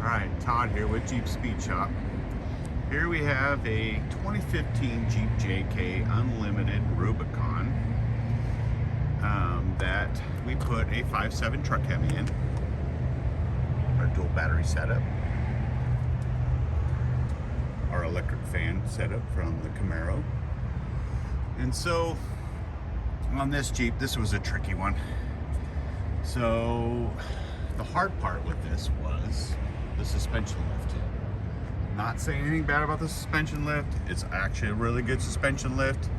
Alright, Todd here with Jeep Speed Shop. Here we have a 2015 Jeep JK Unlimited Rubicon that we put a 5.7 Truck Hemi in. Our dual battery setup. Our electric fan setup from the Camaro. And so, on this Jeep, this was a tricky one. So, the hard part with this was the suspension lift. Not saying anything bad about the suspension lift. It's actually a really good suspension lift.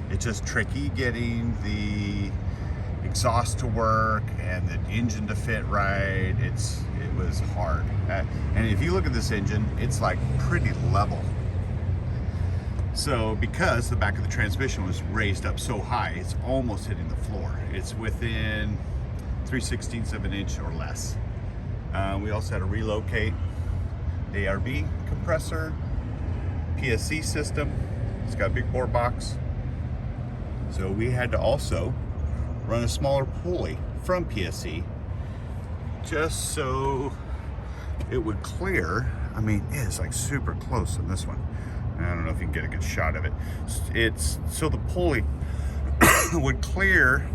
It's just tricky getting the exhaust to work and the engine to fit right. It was hard. And if you look at this engine, it's like pretty level. So because the back of the transmission was raised up so high, it's almost hitting the floor. It's within 3/16 of an inch or less. We also had to relocate the ARB compressor, PSC system. It's got a big bore box. So we had to also run a smaller pulley from PSC just so it would clear. I mean, it's like super close on this one. I don't know if you can get a good shot of it. It's so the pulley would clear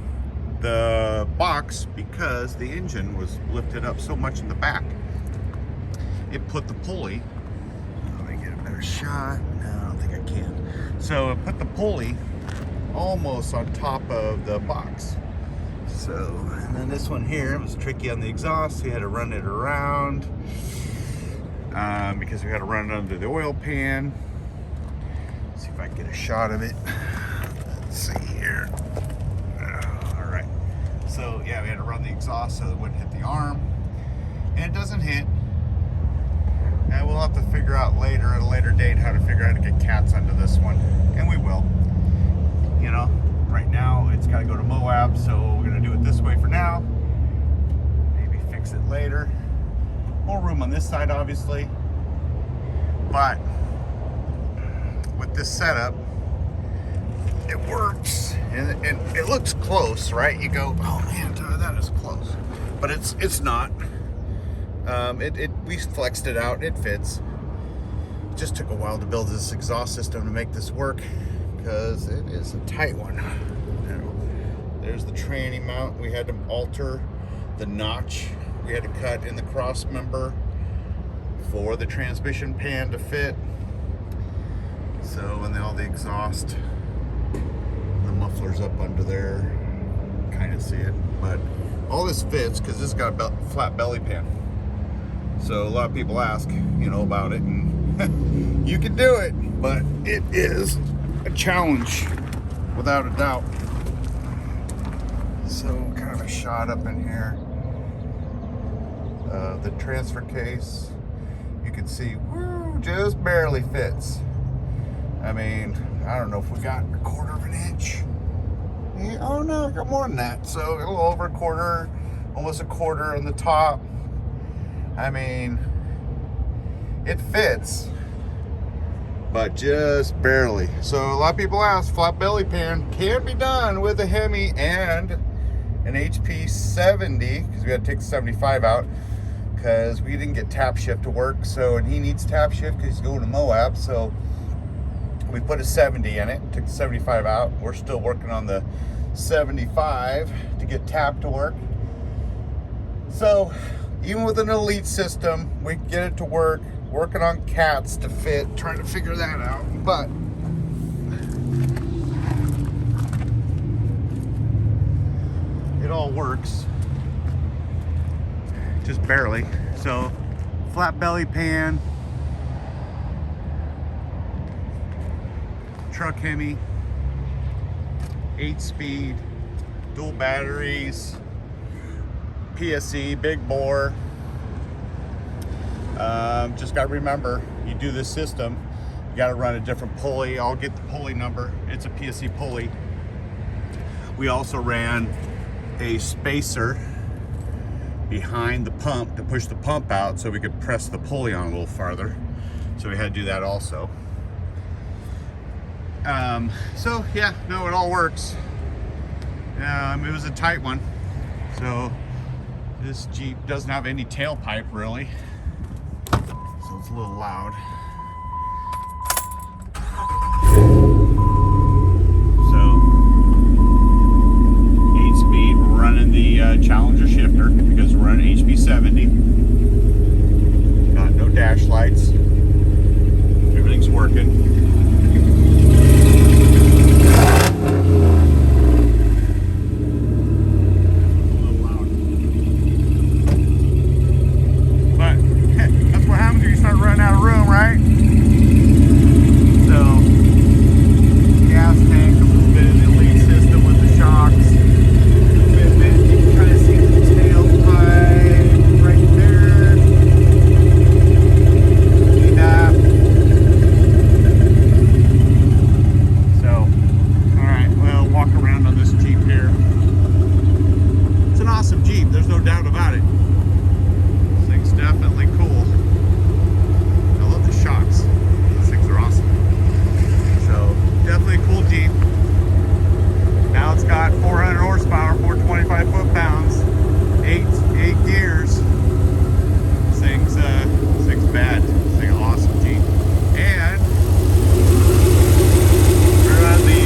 the box because the engine was lifted up so much in the back. It put the pulley, let me get a better shot. No, I don't think I can. So it put the pulley almost on top of the box. So, and then this one here, it was tricky on the exhaust. We had to run it around because we had to run it under the oil pan. Let's see if I can get a shot of it. Let's see here. All right. So yeah, we had to run the exhaust so it wouldn't hit the arm. And it doesn't hit. And we'll have to figure out later, at a later date, how to figure out how to get cats under this one. And we will. You know, right now it's got to go to Moab, so we're going to do it this way for now. Maybe fix it later. More room on this side, obviously. But with this setup, it works. And it looks close, right? You go, oh man, that is close. But it's not. We flexed it out. It fits. It just took a while to build this exhaust system to make this work because it is a tight one. There's the tranny mount. We had to alter the notch. We had to cut in the cross member for the transmission pan to fit. So, and then all the exhaust, the muffler's up under there. Kind of see it, but all this fits because this got a flat belly pan. So a lot of people ask, you know, about it, and you can do it, but it is a challenge, without a doubt. So kind of a shot up in here. The transfer case, you can see, woo, just barely fits. I mean, I don't know if we got a quarter of an inch. Yeah, oh no, we got more than that. So a little over a quarter, almost a quarter on the top. I mean, it fits, but just barely. So a lot of people ask, flat belly pan can be done with a Hemi and an HP70, because we had to take the 75 out because we didn't get tap shift to work. So, and he needs tap shift because he's going to Moab. So we put a 70 in it, took the 75 out. We're still working on the 75 to get tap to work. So even with an Elite system, we can get it to work. Working on cats to fit, trying to figure that out. But it all works, just barely. So flat belly pan, Truck Hemi, 8-speed, dual batteries, PSC, big bore. Just got to remember, you do this system, you got to run a different pulley. I'll get the pulley number. It's a PSC pulley. We also ran a spacer behind the pump to push the pump out so we could press the pulley on a little farther. So we had to do that also. So yeah, no, it all works. It was a tight one. So this Jeep doesn't have any tailpipe really. so it's a little loud. So 8-speed, we're running the Challenger shifter because we're running HP70. Got no dash lights. Everything's working. There's no doubt about it. This thing's definitely cool. I love the shocks. These things are awesome. So definitely a cool Jeep. Now it's got 400 horsepower, 425 foot-pounds, eight gears. This thing's bad. This thing's an awesome Jeep. And we're on the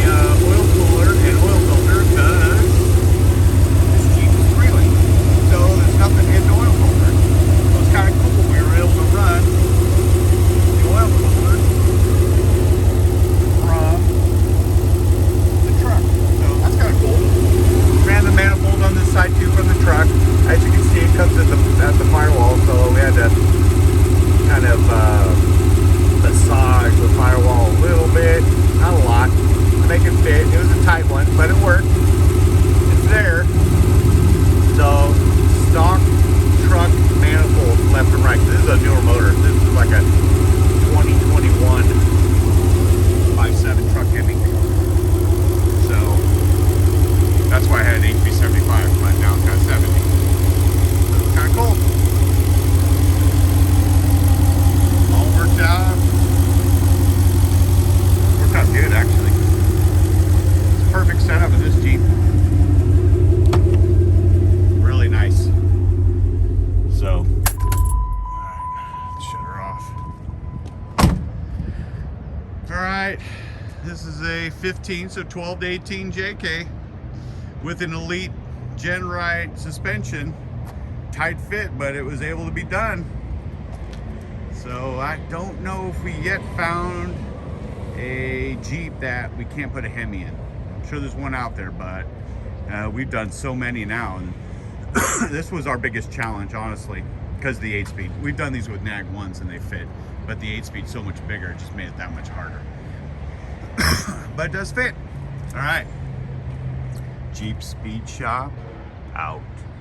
oil cooler and oil filter because nothing in the oil filter. So it's kind of cool. We were able to run the oil filter from the truck. So that's kind of cool. Ran the manifold on this side too from the truck. As you can see, it comes at the firewall, so we had to kind of massage the firewall a little bit, not a lot, to make it fit. It was a tight one, but it worked. It's there. So stock truck manifold left and right. This is a newer motor. This is like a 2021 5.7 Truck Hemi. So that's why I had an HP75, but now it's got 70. So it's kind of cool. All worked out. Worked out good, actually. It's a perfect setup of this Jeep. Really nice. So, alright, shut her off. Alright, this is a 15, so 12 to 18 JK with an Elite Genright suspension. Tight fit, but it was able to be done. So I don't know if we yet found a Jeep that we can't put a Hemi in. I'm sure there's one out there, but we've done so many now. And this was our biggest challenge, honestly, because of the 8-speed. We've done these with Nag 1s and they fit, but the 8-speed's so much bigger, it just made it that much harder. But it does fit. All right. Jeep Speed Shop out.